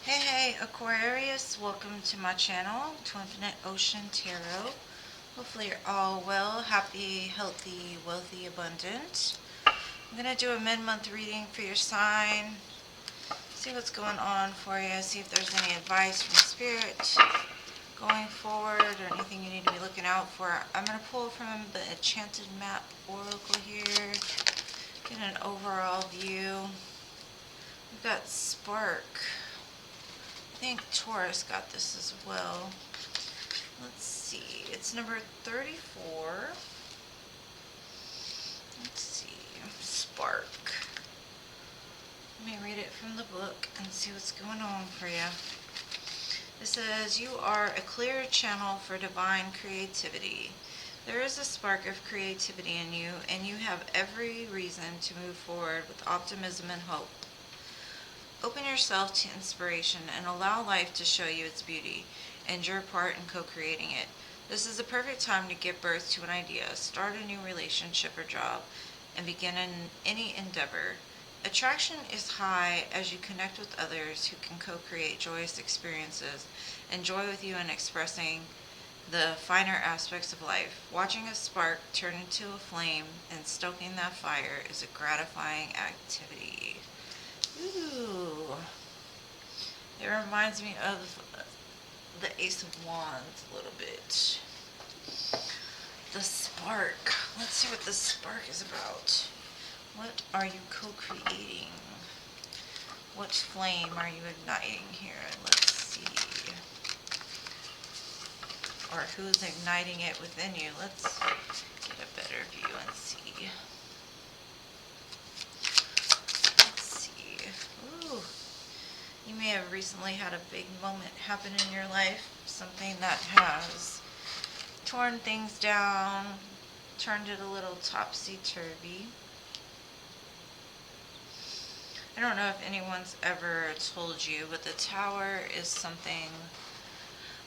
Hey Aquarius, welcome to my channel, TWINfiniteocean Tarot. Hopefully you're all well, happy, healthy, wealthy, abundant. I'm going to do a mid-month reading for your sign, see what's going on for you, see if there's any advice from Spirit going forward or anything you need to be looking out for. I'm going to pull from the Enchanted Map Oracle here, get an overall view. We've got Spark. I think Taurus got this as well. Let's see. It's number 34. Let's see. Spark. Let me read it from the book and see what's going on for you. It says, you are a clear channel for divine creativity. There is a spark of creativity in you, and you have every reason to move forward with optimism and hope. Open yourself to inspiration and allow life to show you its beauty and your part in co-creating it. This is the perfect time to give birth to an idea, start a new relationship or job, and begin any endeavor. Attraction is high as you connect with others who can co-create joyous experiences and joy with you in expressing the finer aspects of life. Watching a spark turn into a flame and stoking that fire is a gratifying activity. Ooh, it reminds me of the Ace of Wands a little bit. The spark. Let's see what the spark is about. What are you co-creating? What flame are you igniting here? Let's see. Or who's igniting it within you? Let's get a better view and see. Ooh, you may have recently had a big moment happen in your life, something that has torn things down, turned it a little topsy-turvy. I don't know if anyone's ever told you, but the tower is something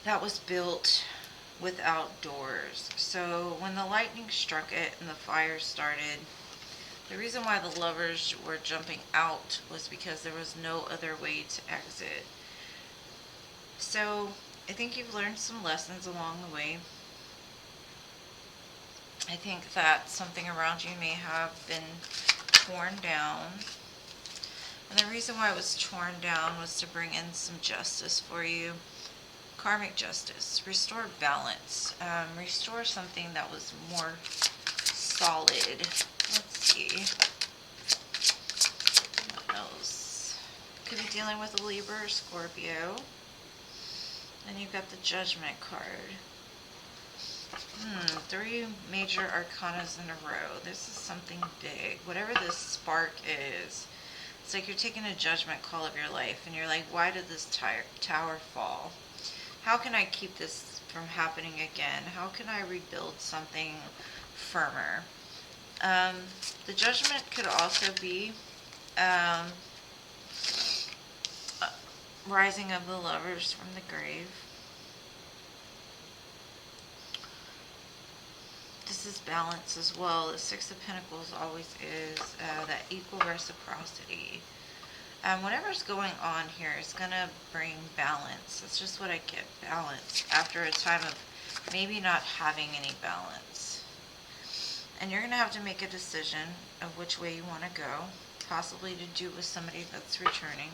that was built without doors. So when the lightning struck it and the fire started, the reason why the lovers were jumping out was because there was no other way to exit. So I think you've learned some lessons along the way. I think that something around you may have been torn down. And the reason why it was torn down was to bring in some justice for you. Karmic justice. Restore balance. Restore something that was more solid. Let's see. What else? Could be dealing with a Libra or Scorpio. Then you've got the Judgment card. 3 major arcanas in a row. This is something big. Whatever this spark is, it's like you're taking a judgment call of your life, and you're like, why did this tower fall? How can I keep this from happening again? How can I rebuild something firmer? The judgment could also be rising of the lovers from the grave. This is balance as well. The Six of Pentacles always is that equal reciprocity. Whatever's going on here is going to bring balance. That's just what I get, balance, after a time of maybe not having any balance. And you're going to have to make a decision of which way you want to go, possibly to do it with somebody that's returning.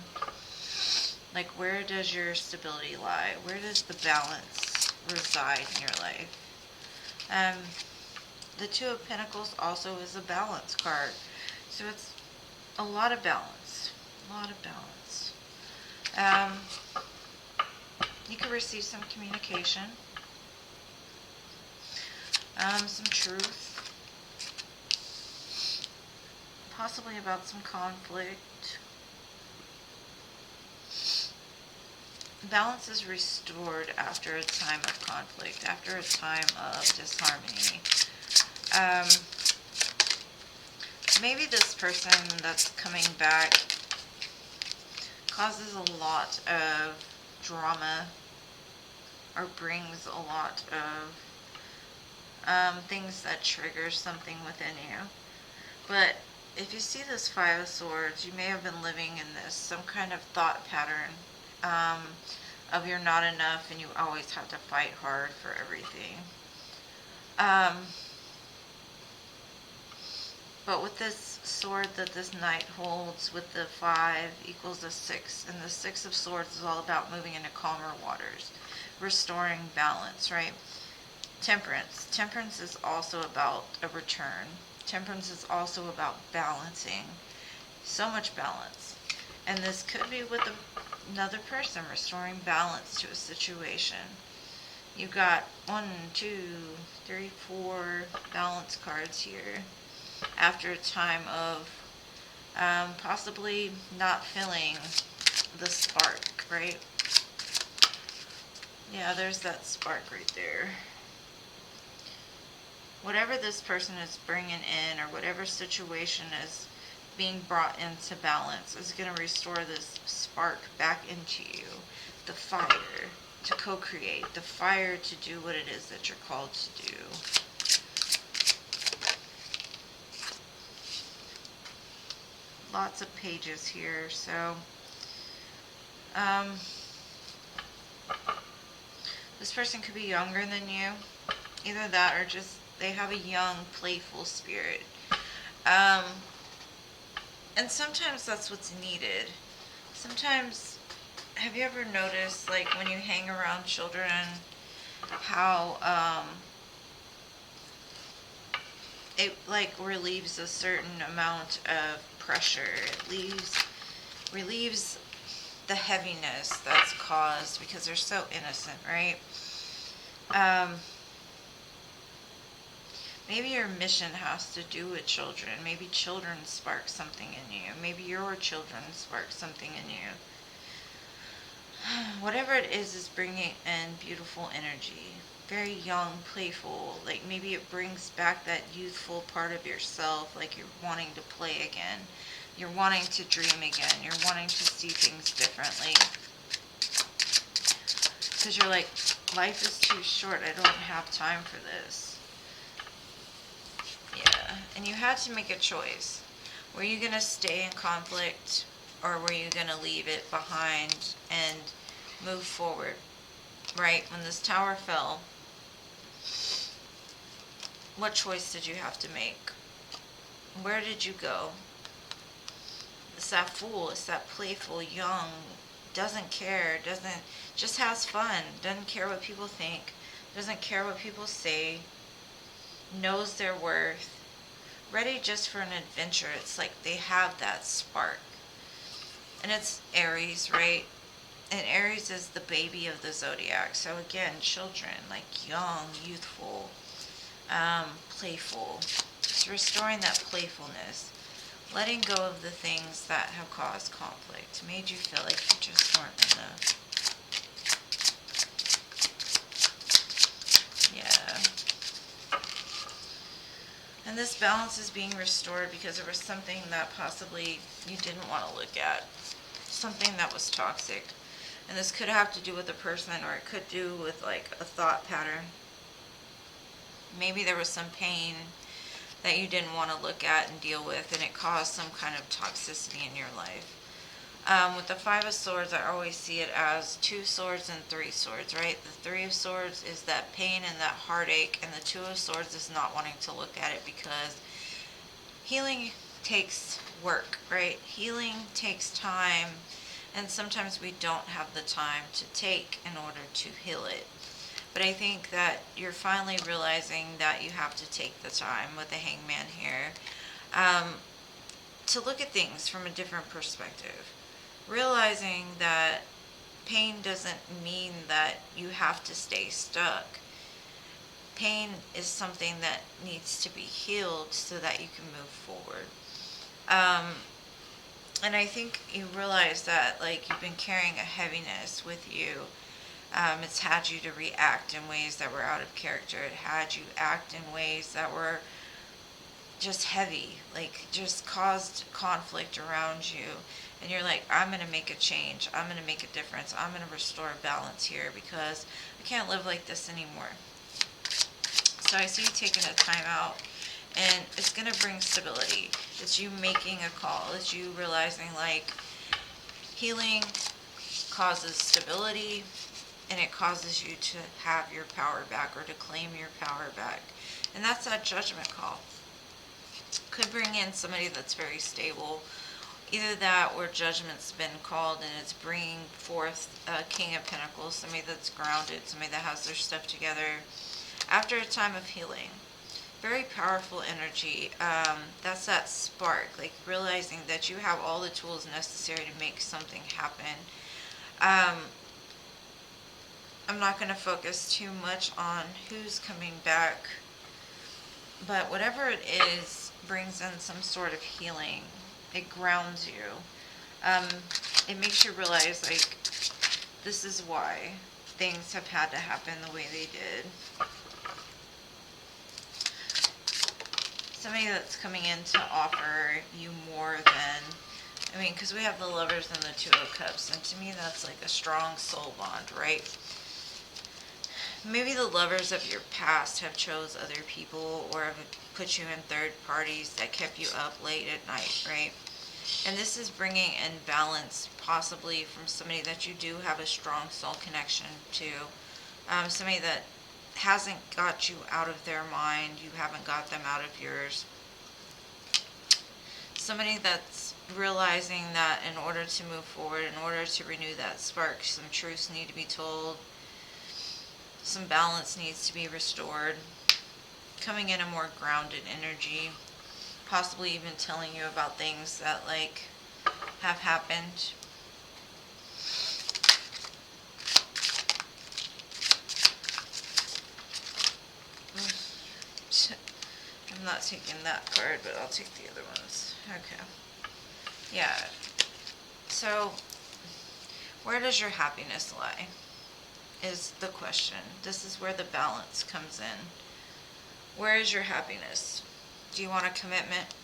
Like, where does your stability lie? Where does the balance reside in your life? The Two of Pentacles also is a balance card. So it's a lot of balance. A lot of balance. You could receive some communication. Some truth. Possibly about some conflict. Balance is restored after a time of conflict, after a time of disharmony. Maybe this person that's coming back causes a lot of drama or brings a lot of things that trigger something within you. But if you see this Five of Swords, you may have been living in this, some kind of thought pattern of you're not enough and you always have to fight hard for everything. But with this sword that this knight holds, with the 5 equals a 6, and the 6 of swords is all about moving into calmer waters, restoring balance, right? Temperance. Temperance is also about a return. Temperance is also about balancing. So much balance. And this could be with another person, restoring balance to a situation. You've got 1, 2, 3, 4 balance cards here after a time of possibly not feeling the spark, right? Yeah, there's that spark right there. Whatever this person is bringing in, or whatever situation is being brought into balance, is going to restore this spark back into you. The fire to co-create, the fire to do what it is that you're called to do. Lots of pages here, so this person could be younger than you. Either that or just they have a young, playful spirit. And sometimes that's what's needed. Sometimes, have you ever noticed, like, when you hang around children, how it, like, relieves a certain amount of pressure. It relieves the heaviness that's caused because they're so innocent, right? Maybe your mission has to do with children. Maybe children spark something in you. Maybe your children spark something in you. Whatever it is bringing in beautiful energy. Very young, playful. Like maybe it brings back that youthful part of yourself. Like you're wanting to play again. You're wanting to dream again. You're wanting to see things differently. Because you're like, life is too short. I don't have time for this. Yeah, and you had to make a choice. Were you going to stay in conflict, or were you going to leave it behind and move forward? Right? When this tower fell, what choice did you have to make? Where did you go? It's that fool, it's that playful, young, doesn't care, just has fun, doesn't care what people think, doesn't care what people say, knows their worth, ready just for an adventure. It's like they have that spark. And it's Aries, right? And Aries is the baby of the zodiac. So again, children, like young, youthful, playful. It's restoring that playfulness. Letting go of the things that have caused conflict. Made you feel like you just weren't enough. Yeah. And this balance is being restored because there was something that possibly you didn't want to look at. Something that was toxic. And this could have to do with a person, or it could do with like a thought pattern. Maybe there was some pain that you didn't want to look at and deal with, and it caused some kind of toxicity in your life. With the 5 of Swords, I always see it as 2 swords and 3 swords, right? The 3 of Swords is that pain and that heartache, and the 2 of Swords is not wanting to look at it because healing takes work, right? Healing takes time, and sometimes we don't have the time to take in order to heal it. But I think that you're finally realizing that you have to take the time with the Hangman here to look at things from a different perspective. Realizing that pain doesn't mean that you have to stay stuck. Pain is something that needs to be healed so that you can move forward. And I think you realize that like you've been carrying a heaviness with you. It's had you to react in ways that were out of character. It had you act in ways that were just heavy, like just caused conflict around you. And you're like, I'm going to make a change. I'm going to make a difference. I'm going to restore balance here because I can't live like this anymore. So I see you taking a time out, and it's going to bring stability. It's you making a call. It's you realizing like healing causes stability, and it causes you to have your power back or to claim your power back. And that's that judgment call. Could bring in somebody that's very stable. Either that or judgment's been called and it's bringing forth a King of Pentacles, somebody that's grounded, somebody that has their stuff together after a time of healing. Very powerful energy. That's that spark, like realizing that you have all the tools necessary to make something happen. I'm not going to focus too much on who's coming back, but whatever it is brings in some sort of healing. It grounds you. It makes you realize, like, this is why things have had to happen the way they did. Somebody that's coming in to offer you more than, I mean, because we have the Lovers and the Two of Cups, and to me that's like a strong soul bond, right? Maybe the lovers of your past have chose other people or have put you in third parties that kept you up late at night, right? And this is bringing in balance, possibly from somebody that you do have a strong soul connection to. Somebody that hasn't got you out of their mind, you haven't got them out of yours. Somebody that's realizing that in order to move forward, in order to renew that spark, some truths need to be told. Some balance needs to be restored. Coming in a more grounded energy. Possibly even telling you about things that, like, have happened. I'm not taking that card, but I'll take the other ones. Okay. Yeah. So, where does your happiness lie? Is the question. This is where the balance comes in. Where is your happiness? Do you want a commitment?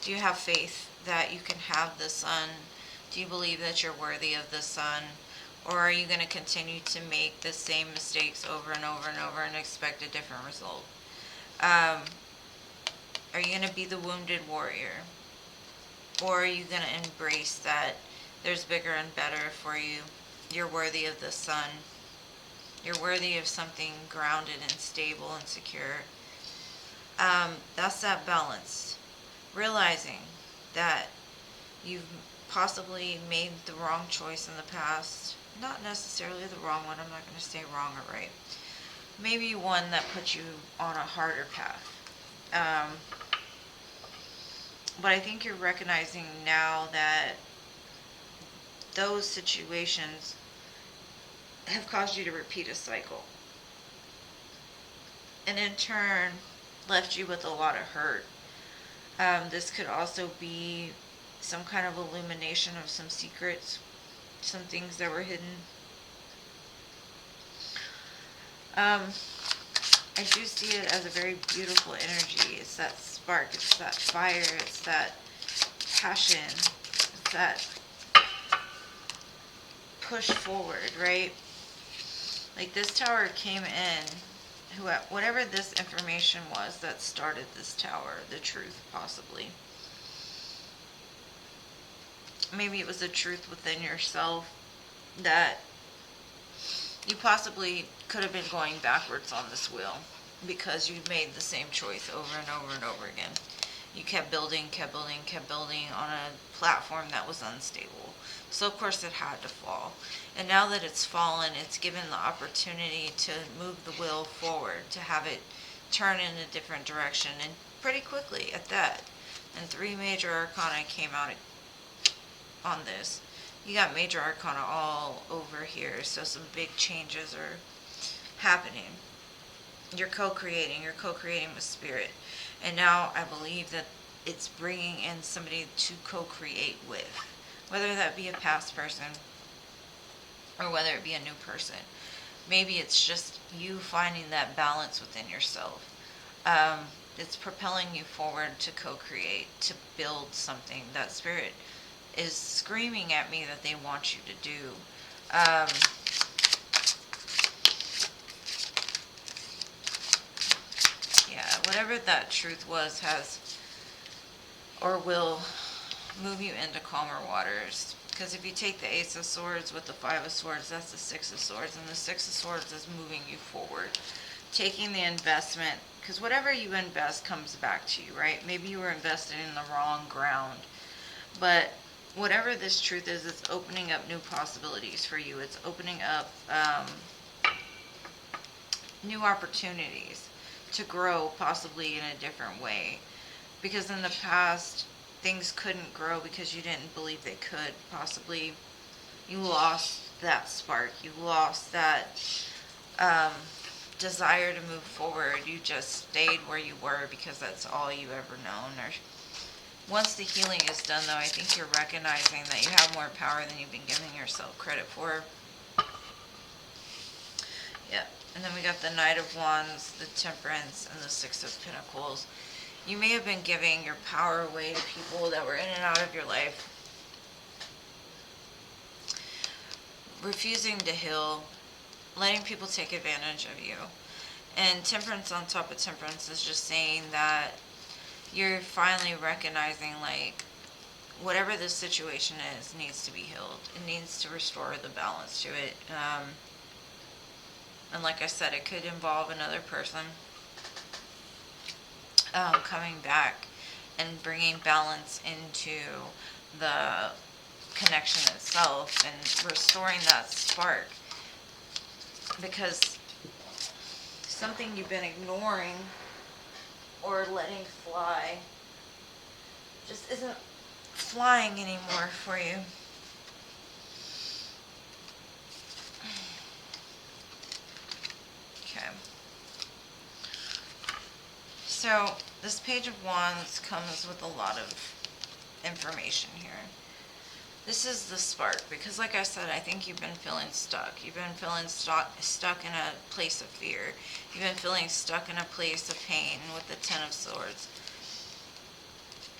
Do you have faith that you can have the sun? Do you believe that you're worthy of the sun? Or are you going to continue to make the same mistakes over and over and over and expect a different result? Are you going to be the wounded warrior? Or are you going to embrace that there's bigger and better for you? You're worthy of the sun. You're worthy of something grounded and stable and secure. That's that balance. Realizing that you've possibly made the wrong choice in the past. Not necessarily the wrong one. I'm not going to say wrong or right. Maybe one that puts you on a harder path. But I think you're recognizing now that those situations have caused you to repeat a cycle. And in turn, left you with a lot of hurt. This could also be some kind of illumination of some secrets, some things that were hidden. I do see it as a very beautiful energy. It's that spark, it's that fire, it's that passion, it's that push forward, right? Like this tower came in, whatever this information was that started this tower, the truth possibly. Maybe it was the truth within yourself that you possibly could have been going backwards on this wheel because you made the same choice over and over and over again. You kept building on a platform that was unstable. So of course it had to fall. And now that it's fallen, it's given the opportunity to move the wheel forward, to have it turn in a different direction, and pretty quickly at that. And 3 major arcana came out on this. You got major arcana all over here, so some big changes are happening. You're co-creating with spirit. And now I believe that it's bringing in somebody to co-create with, whether that be a past person or whether it be a new person. Maybe it's just you finding that balance within yourself. It's propelling you forward to co-create, to build something that spirit is screaming at me that they want you to do. Yeah, whatever that truth was has or will move you into calmer waters, Because if you take the Ace of Swords with the Five of Swords, that's the Six of Swords. And the Six of Swords is moving you forward. Taking the investment, because whatever you invest comes back to you, right? Maybe you were invested in the wrong ground. But whatever this truth is, it's opening up new possibilities for you. It's opening up new opportunities to grow, possibly in a different way. Because in the past, things couldn't grow because you didn't believe they could. Possibly you lost that spark. You lost that desire to move forward. You just stayed where you were because that's all you ever known. Or once the healing is done, though, I think you're recognizing that you have more power than you've been giving yourself credit for. Yeah. And then we got the Knight of Wands, the Temperance, and the Six of Pentacles. You may have been giving your power away to people that were in and out of your life. Refusing to heal. Letting people take advantage of you. And Temperance on top of Temperance is just saying that you're finally recognizing, like, whatever this situation is needs to be healed. It needs to restore the balance to it. And like I said, it could involve another person coming back and bringing balance into the connection itself and restoring that spark. Because something you've been ignoring or letting fly just isn't flying anymore for you. Okay. So this Page of Wands comes with a lot of information here. This is the spark, because like I said, I think you've been feeling stuck. You've been feeling stuck in a place of fear. You've been feeling stuck in a place of pain with the Ten of Swords.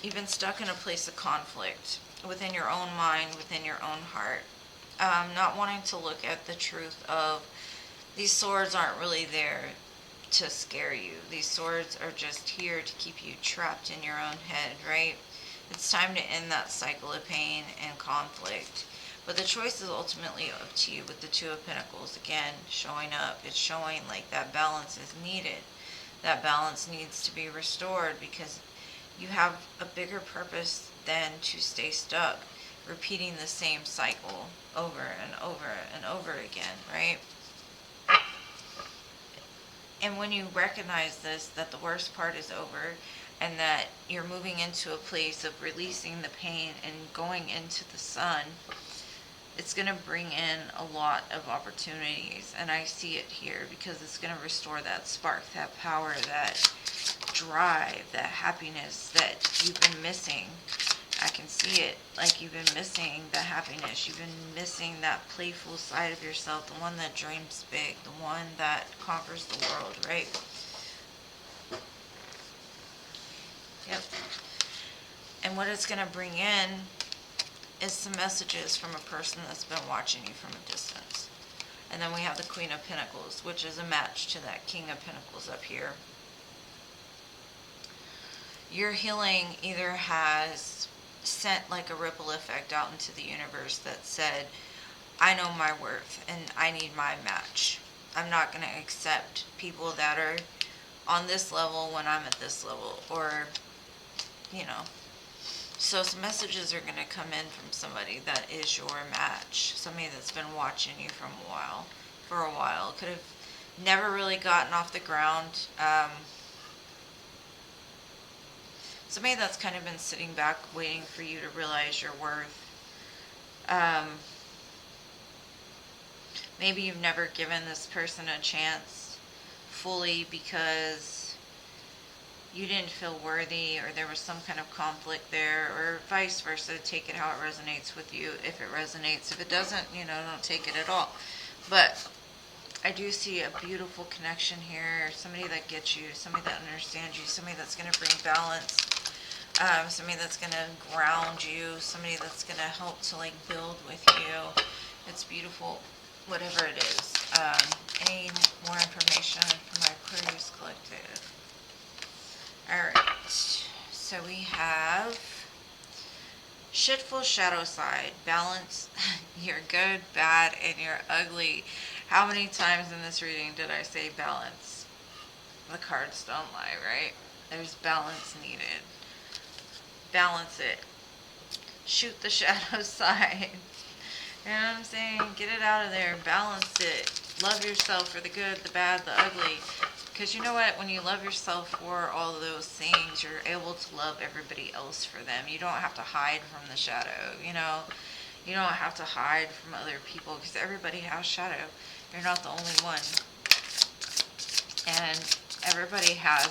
You've been stuck in a place of conflict within your own mind, within your own heart. Not wanting to look at the truth of these swords aren't really there to scare you. These swords are just here to keep you trapped in your own head, right? It's time to end that cycle of pain and conflict. But the choice is ultimately up to you with the Two of Pentacles. Again, showing up. It's showing like that balance is needed. That balance needs to be restored because you have a bigger purpose than to stay stuck, repeating the same cycle over and over and over again, right? And when you recognize this, that the worst part is over, and that you're moving into a place of releasing the pain and going into the sun, it's going to bring in a lot of opportunities. And I see it here because it's going to restore that spark, that power, that drive, that happiness that you've been missing. I can see it, like you've been missing the happiness. You've been missing that playful side of yourself, the one that dreams big, the one that conquers the world, right? Yep. And what it's going to bring in is some messages from a person that's been watching you from a distance. And then we have the Queen of Pentacles, which is a match to that King of Pentacles up here. Your healing either has sent like a ripple effect out into the universe that said, I know my worth and I need my match. I'm not going to accept people that are on this level when I'm at this level, or, you know. So some messages are going to come in from somebody that is your match, somebody that's been watching you for a while. Could have never really gotten off the ground. Somebody that's kind of been sitting back waiting for you to realize your worth. Maybe you've never given this person a chance fully because you didn't feel worthy, or there was some kind of conflict there, or vice versa. Take it how it resonates with you, if it resonates. If it doesn't, you know, don't take it at all. But I do see a beautiful connection here. Somebody that gets you, somebody that understands you, somebody that's going to bring balance, somebody that's going to ground you, somebody that's going to help to like build with you. It's beautiful, whatever it is. Any more information from my Aquarius Collective? Alright, so we have Shitful shadow side. Balance your good, bad, and your ugly. How many times in this reading did I say balance? The cards don't lie, right? There's balance needed. Balance it. Shoot the shadow side. You know what I'm saying? Get it out of there. Balance it. Love yourself for the good, the bad, the ugly. Because you know what? When you love yourself for all of those things, you're able to love everybody else for them. You don't have to hide from the shadow, you know? You don't have to hide from other people because everybody has shadow. You're not the only one. And everybody has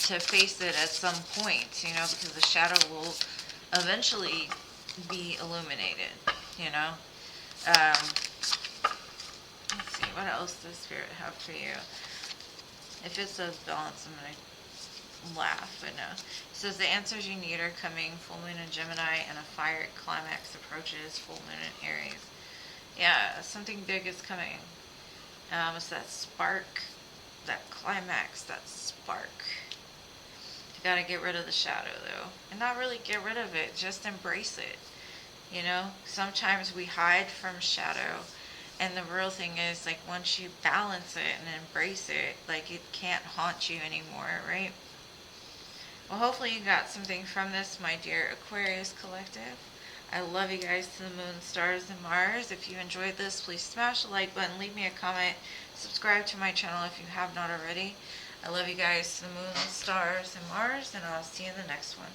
to face it at some point, you know, because the shadow will eventually be illuminated, you know? Let's see, what else does Spirit have for you? If it says balance, I'm going to laugh, but no. It says the answers you need are coming. Full moon in Gemini and a fire climax approaches. Full moon in Aries. Yeah, something big is coming. It's that spark, that climax, that spark. You got to get rid of the shadow, though. And not really get rid of it, just embrace it. You know, sometimes we hide from shadow. And the real thing is, like, once you balance it and embrace it, like, it can't haunt you anymore, right? Well, hopefully you got something from this, my dear Aquarius collective. I love you guys to the moon, stars, and Mars. If you enjoyed this, please smash the like button, leave me a comment, subscribe to my channel if you have not already. I love you guys to the moon, stars, and Mars, and I'll see you in the next one.